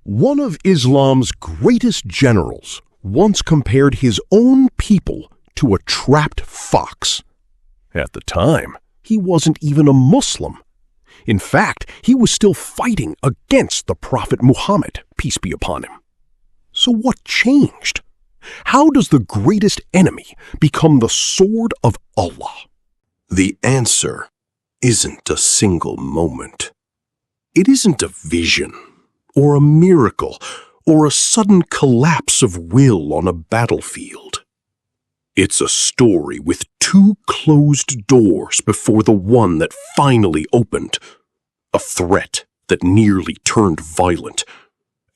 One of Islam's greatest generals once compared his own people to a trapped fox. At the time, he wasn't even a Muslim. In fact, he was still fighting against the Prophet Muhammad, peace be upon him. So what changed? How does the greatest enemy become the sword of Allah? The answer isn't a single moment. It isn't a vision, or a miracle, or a sudden collapse of will on a battlefield. It's a story with two closed doors before the one that finally opened, a threat that nearly turned violent,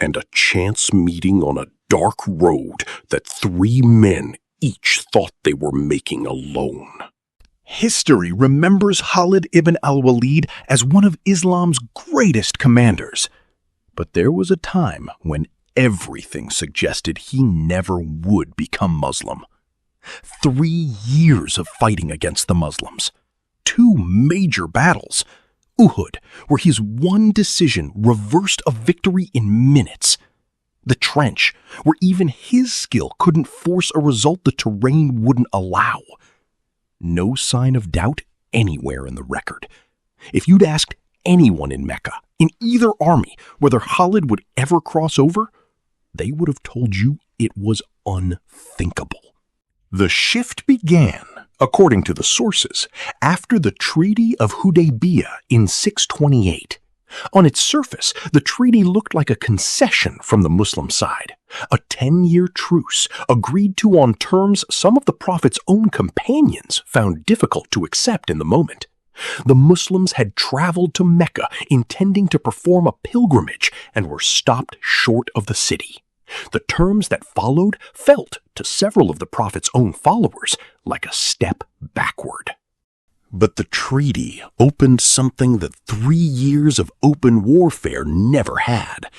and a chance meeting on a dark road that three men each thought they were making alone. History remembers Khalid ibn al-Walid as one of Islam's greatest commanders. But there was a time when everything suggested he never would become Muslim. 3 years of fighting against the Muslims. 2 major battles. Uhud, where his one decision reversed a victory in minutes. The trench, where even his skill couldn't force a result the terrain wouldn't allow. No sign of doubt anywhere in the record. If you'd asked anyone in Mecca, in either army, whether Khalid would ever cross over, they would have told you it was unthinkable. The shift began, according to the sources, after the Treaty of Hudaybiyyah in 628. On its surface, the treaty looked like a concession from the Muslim side, a 10-year truce agreed to on terms some of the Prophet's own companions found difficult to accept in the moment. The Muslims had traveled to Mecca intending to perform a pilgrimage and were stopped short of the city. The terms that followed felt, to several of the Prophet's own followers, like a step backward. But the treaty opened something that 3 years of open warfare never had.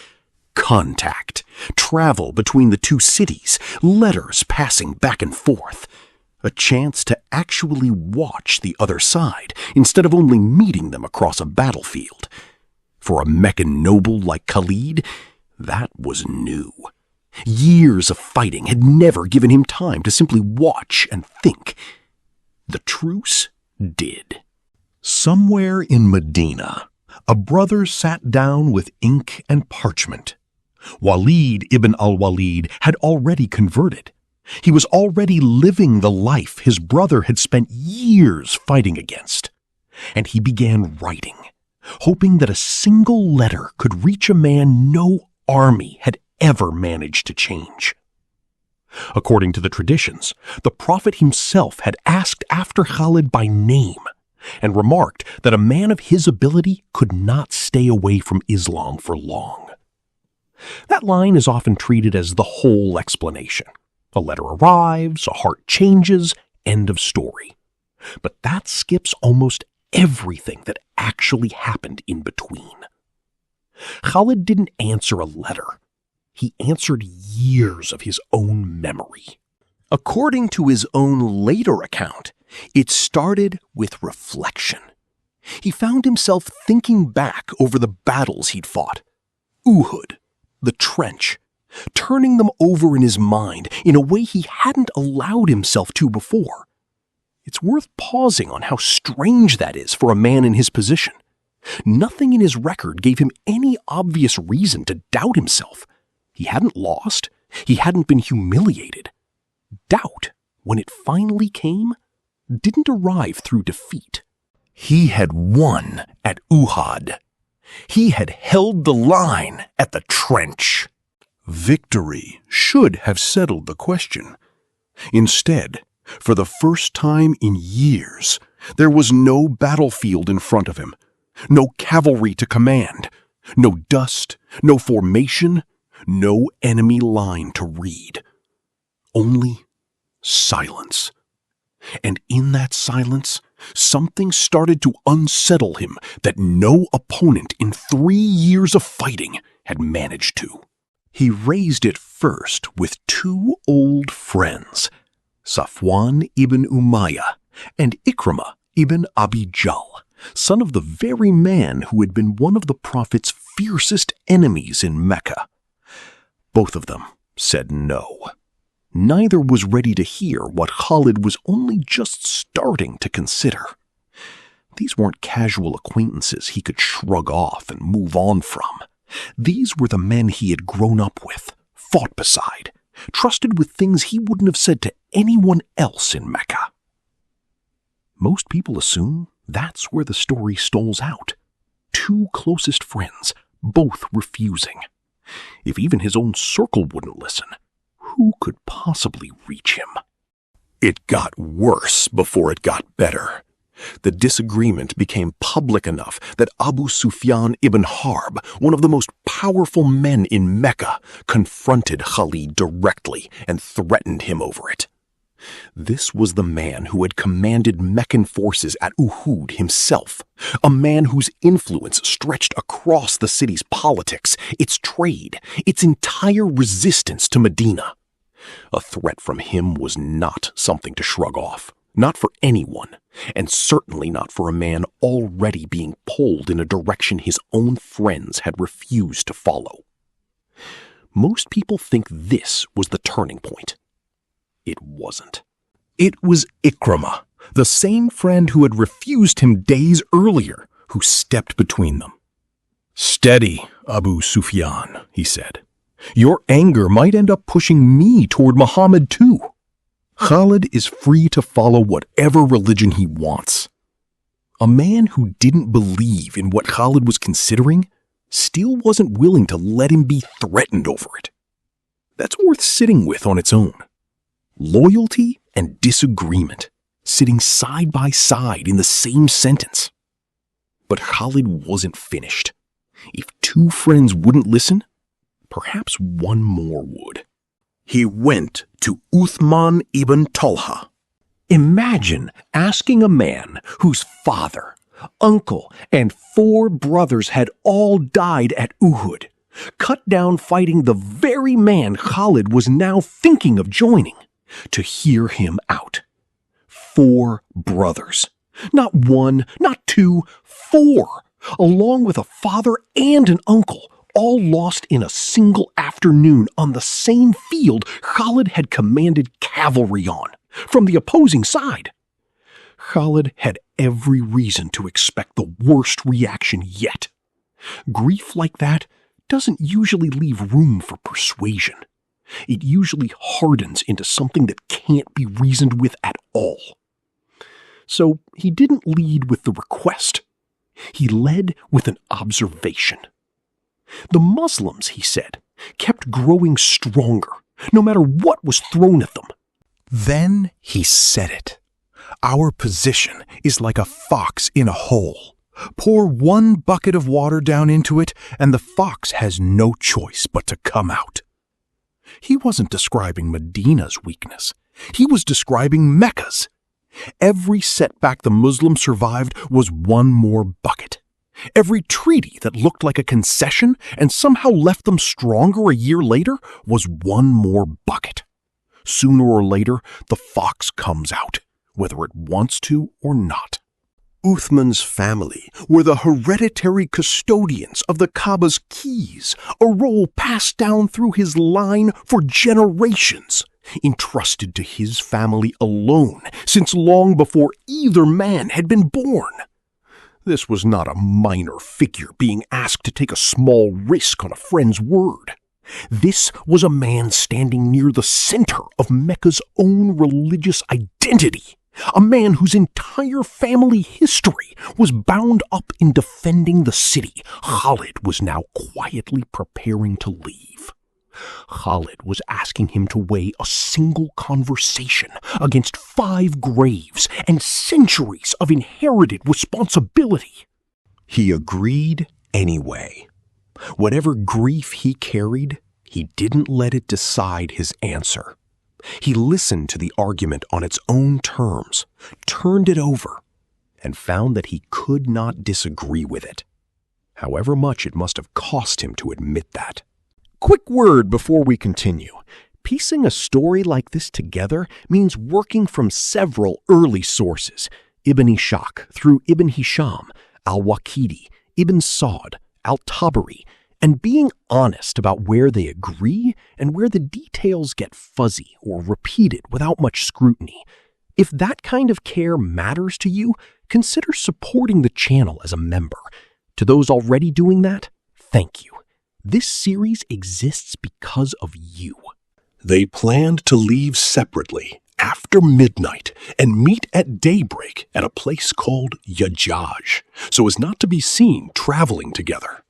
Contact, travel between the two cities, letters passing back and forth. A chance to actually watch the other side instead of only meeting them across a battlefield. For a Meccan noble like Khalid, that was new. Years of fighting had never given him time to simply watch and think. The truce did. Somewhere in Medina, a brother sat down with ink and parchment. Walid ibn al-Walid had already converted. He was already living the life his brother had spent years fighting against. And he began writing, hoping that a single letter could reach a man no army had ever managed to change. According to the traditions, the Prophet himself had asked after Khalid by name and remarked that a man of his ability could not stay away from Islam for long. That line is often treated as the whole explanation. A letter arrives, a heart changes, end of story. But that skips almost everything that actually happened in between. Khalid didn't answer a letter. He answered years of his own memory. According to his own later account, it started with reflection. He found himself thinking back over the battles he'd fought. Uhud, the trench, turning them over in his mind in a way he hadn't allowed himself to before. It's worth pausing on how strange that is for a man in his position. Nothing in his record gave him any obvious reason to doubt himself. He hadn't lost. He hadn't been humiliated. Doubt, when it finally came, didn't arrive through defeat. He had won at Uhud. He had held the line at the trench. Victory should have settled the question. Instead, for the first time in years, there was no battlefield in front of him, no cavalry to command, no dust, no formation, no enemy line to read. Only silence. And in that silence, something started to unsettle him that no opponent in 3 years of fighting had managed to. He raised it first with 2 old friends, Safwan ibn Umayyah and Ikrimah ibn Abi Jahl, son of the very man who had been one of the Prophet's fiercest enemies in Mecca. Both of them said no. Neither was ready to hear what Khalid was only just starting to consider. These weren't casual acquaintances he could shrug off and move on from. These were the men he had grown up with, fought beside, trusted with things he wouldn't have said to anyone else in Mecca. Most people assume that's where the story stalls out. Two closest friends, both refusing. If even his own circle wouldn't listen, who could possibly reach him? It got worse before it got better. The disagreement became public enough that Abu Sufyan ibn Harb, one of the most powerful men in Mecca, confronted Khalid directly and threatened him over it. This was the man who had commanded Meccan forces at Uhud himself, a man whose influence stretched across the city's politics, its trade, its entire resistance to Medina. A threat from him was not something to shrug off, not for anyone, and certainly not for a man already being pulled in a direction his own friends had refused to follow. Most people think this was the turning point. It wasn't. It was Ikramah, the same friend who had refused him days earlier, who stepped between them. "Steady, Abu Sufyan," he said. "Your anger might end up pushing me toward Muhammad too. Khalid is free to follow whatever religion he wants." A man who didn't believe in what Khalid was considering still wasn't willing to let him be threatened over it. That's worth sitting with on its own. Loyalty and disagreement, sitting side by side in the same sentence. But Khalid wasn't finished. If two friends wouldn't listen, perhaps one more would. He went to Uthman ibn Talha. Imagine asking a man whose father, uncle, and 4 brothers had all died at Uhud, cut down fighting the very man Khalid was now thinking of joining, to hear him out. 4 brothers. Not 1, not 2, 4, along with a father and an uncle, all lost in a single afternoon on the same field Khalid had commanded cavalry on, from the opposing side. Khalid had every reason to expect the worst reaction yet. Grief like that doesn't usually leave room for persuasion. It usually hardens into something that can't be reasoned with at all. So he didn't lead with the request. He led with an observation. The Muslims, he said, kept growing stronger, no matter what was thrown at them. Then he said it. "Our position is like a fox in a hole. Pour 1 bucket of water down into it, and the fox has no choice but to come out." He wasn't describing Medina's weakness. He was describing Mecca's. Every setback the Muslims survived was 1 more bucket. Every treaty that looked like a concession and somehow left them stronger a year later was 1 more bucket. Sooner or later, the fox comes out, whether it wants to or not. Uthman's family were the hereditary custodians of the Kaaba's keys, a role passed down through his line for generations, entrusted to his family alone since long before either man had been born. This was not a minor figure being asked to take a small risk on a friend's word. This was a man standing near the center of Mecca's own religious identity. A man whose entire family history was bound up in defending the city Khalid was now quietly preparing to leave. Khalid was asking him to weigh a single conversation against 5 graves and centuries of inherited responsibility. He agreed anyway. Whatever grief he carried, he didn't let it decide his answer. He listened to the argument on its own terms, turned it over, and found that he could not disagree with it, however much it must have cost him to admit that. Quick word before we continue. Piecing a story like this together means working from several early sources, Ibn Ishaq through Ibn Hisham, al-Waqidi, Ibn Sa'd, al-Tabari, and being honest about where they agree and where the details get fuzzy or repeated without much scrutiny. If that kind of care matters to you, consider supporting the channel as a member. To those already doing that, thank you. This series exists because of you. They planned to leave separately after midnight and meet at daybreak at a place called Yajaj, so as not to be seen traveling together.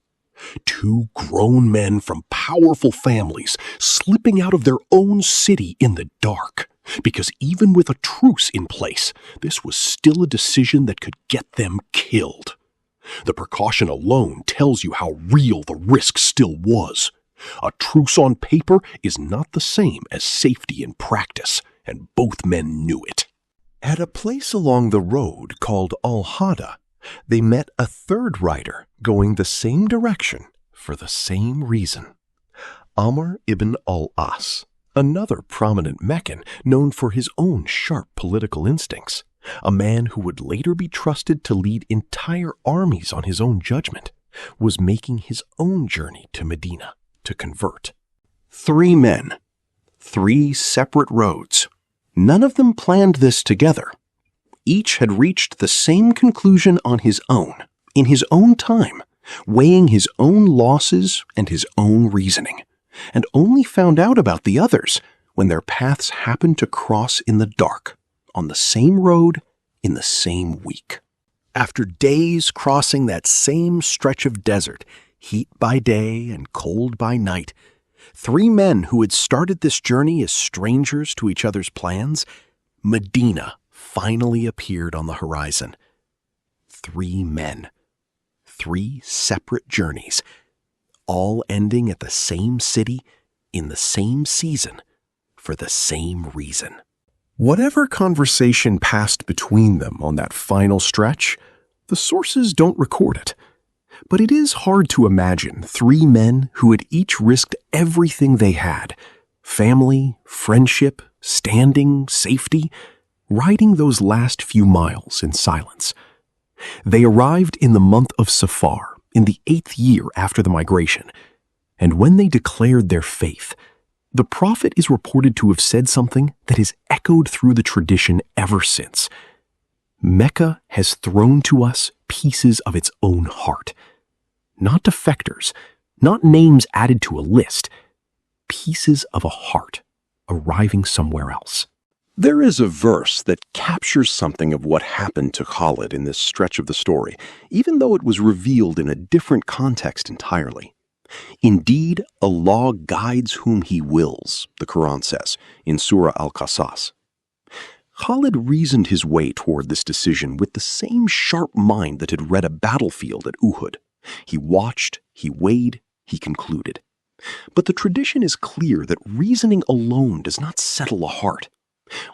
Two grown men from powerful families slipping out of their own city in the dark, because even with a truce in place, this was still a decision that could get them killed. The precaution alone tells you how real the risk still was. A truce on paper is not the same as safety in practice, and both men knew it. At a place along the road called al-Hada, they met a third rider going the same direction for the same reason. Amr ibn al-As, another prominent Meccan known for his own sharp political instincts, a man who would later be trusted to lead entire armies on his own judgment, was making his own journey to Medina to convert. 3 men, 3 separate roads. None of them planned this together. Each had reached the same conclusion on his own, in his own time, weighing his own losses and his own reasoning, and only found out about the others when their paths happened to cross in the dark, on the same road, in the same week. After days crossing that same stretch of desert, heat by day and cold by night, 3 men who had started this journey as strangers to each other's plans, Medina finally appeared on the horizon. 3 men, 3 separate journeys, all ending at the same city, in the same season, for the same reason. Whatever conversation passed between them on that final stretch, the sources don't record it. But it is hard to imagine 3 men who had each risked everything they had, family, friendship, standing, safety, riding those last few miles in silence. They arrived in the month of Safar, in the 8th year after the migration, and when they declared their faith, the Prophet is reported to have said something that has echoed through the tradition ever since. Mecca has thrown to us pieces of its own heart. Not defectors, not names added to a list, pieces of a heart arriving somewhere else. There is a verse that captures something of what happened to Khalid in this stretch of the story, even though it was revealed in a different context entirely. Indeed, Allah guides whom He wills, the Quran says, in Surah Al-Qasas. Khalid reasoned his way toward this decision with the same sharp mind that had read a battlefield at Uhud. He watched, he weighed, he concluded. But the tradition is clear that reasoning alone does not settle a heart.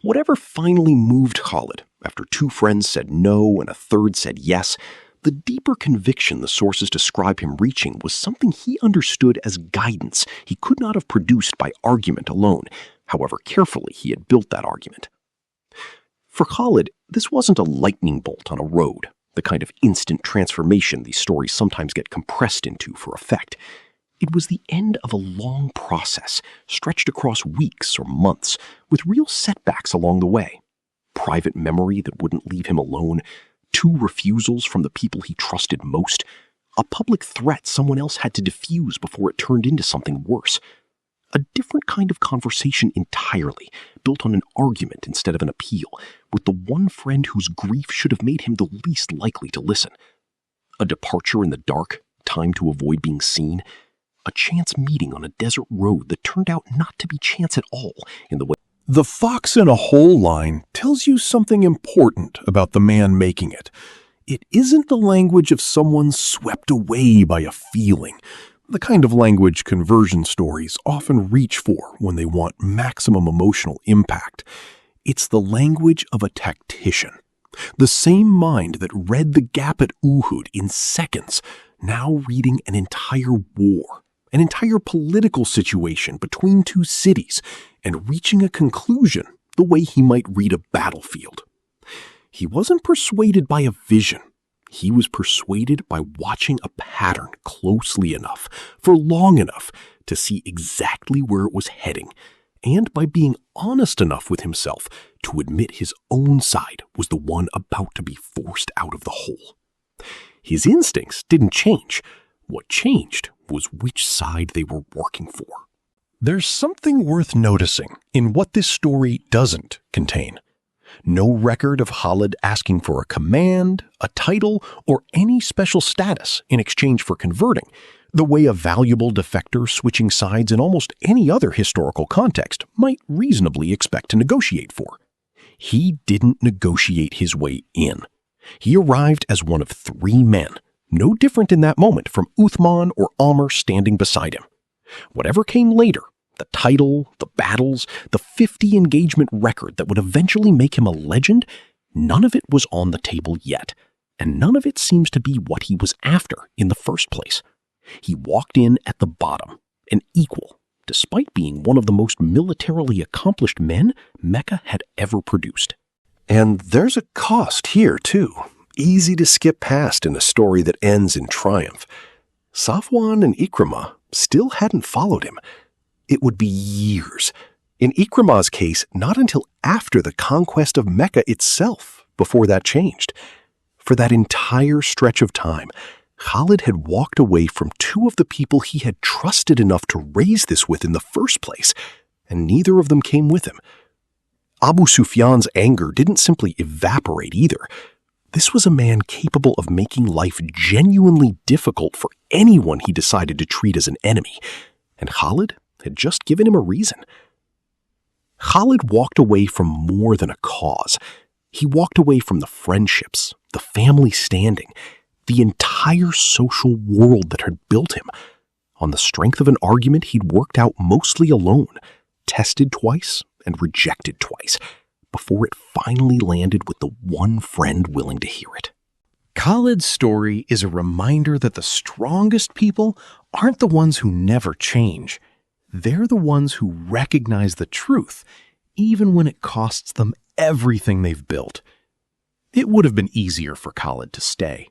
Whatever finally moved Khalid, after 2 friends said no and a third said yes, the deeper conviction the sources describe him reaching was something he understood as guidance he could not have produced by argument alone, however carefully he had built that argument. For Khalid, this wasn't a lightning bolt on a road, the kind of instant transformation these stories sometimes get compressed into for effect. It was the end of a long process, stretched across weeks or months, with real setbacks along the way. Private memory that wouldn't leave him alone, 2 refusals from the people he trusted most, a public threat someone else had to defuse before it turned into something worse. A different kind of conversation entirely, built on an argument instead of an appeal, with the one friend whose grief should have made him the least likely to listen. A departure in the dark, time to avoid being seen. A chance meeting on a desert road that turned out not to be chance at all in the way. The fox in a hole line tells you something important about the man making it. It isn't the language of someone swept away by a feeling, the kind of language conversion stories often reach for when they want maximum emotional impact. It's the language of a tactician. The same mind that read the gap at Uhud in seconds, now reading an entire war, an entire political situation between 2 cities, and reaching a conclusion the way he might read a battlefield. He wasn't persuaded by a vision. He was persuaded by watching a pattern closely enough for long enough to see exactly where it was heading, and by being honest enough with himself to admit his own side was the one about to be forced out of the hole. His instincts didn't change. What changed was which side they were working for. There's something worth noticing in what this story doesn't contain. No record of Khalid asking for a command, a title, or any special status in exchange for converting, the way a valuable defector switching sides in almost any other historical context might reasonably expect to negotiate for. He didn't negotiate his way in. He arrived as one of 3 men, no different in that moment from Uthman or Amr standing beside him. Whatever came later, the title, the battles, the 50 engagement record that would eventually make him a legend, none of it was on the table yet, and none of it seems to be what he was after in the first place. He walked in at the bottom, an equal, despite being one of the most militarily accomplished men Mecca had ever produced. And there's a cost here, too, easy to skip past in a story that ends in triumph. Safwan and Ikrimah still hadn't followed him. It would be years. In Ikrimah's case, not until after the conquest of Mecca itself, before that changed. For that entire stretch of time, Khalid had walked away from 2 of the people he had trusted enough to raise this with in the first place, and neither of them came with him. Abu Sufyan's anger didn't simply evaporate either. This was a man capable of making life genuinely difficult for anyone he decided to treat as an enemy, and Khalid had just given him a reason. Khalid walked away from more than a cause. He walked away from the friendships, the family standing, the entire social world that had built him, on the strength of an argument he'd worked out mostly alone, tested twice and rejected twice, before it finally landed with the one friend willing to hear it. Khalid's story is a reminder that the strongest people aren't the ones who never change. They're the ones who recognize the truth, even when it costs them everything they've built. It would have been easier for Khalid to stay.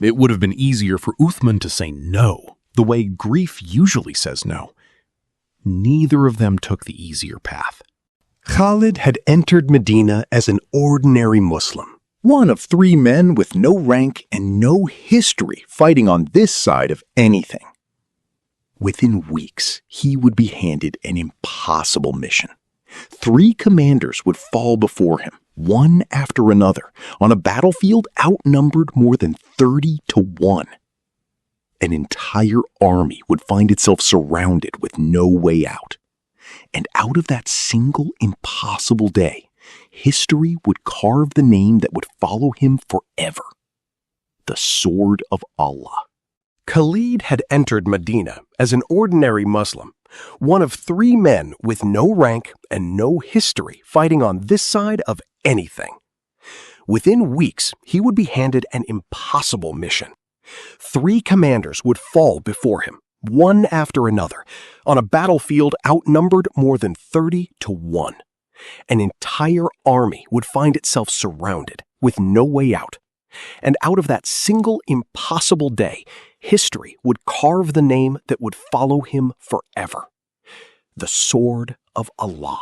It would have been easier for Uthman to say no, the way grief usually says no. Neither of them took the easier path. Khalid had entered Medina as an ordinary Muslim, one of 3 men with no rank and no history fighting on this side of anything. Within weeks, he would be handed an impossible mission. 3 commanders would fall before him, one after another, on a battlefield outnumbered more than 30 to 1. An entire army would find itself surrounded with no way out. And out of that single impossible day, history would carve the name that would follow him forever: the Sword of Allah. Khalid had entered Medina as an ordinary Muslim, one of 3 men with no rank and no history fighting on this side of anything. Within weeks, he would be handed an impossible mission. 3 commanders would fall before him, one after another, on a battlefield outnumbered more than 30 to 1. An entire army would find itself surrounded with no way out. And out of that single impossible day, history would carve the name that would follow him forever: the Sword of Allah.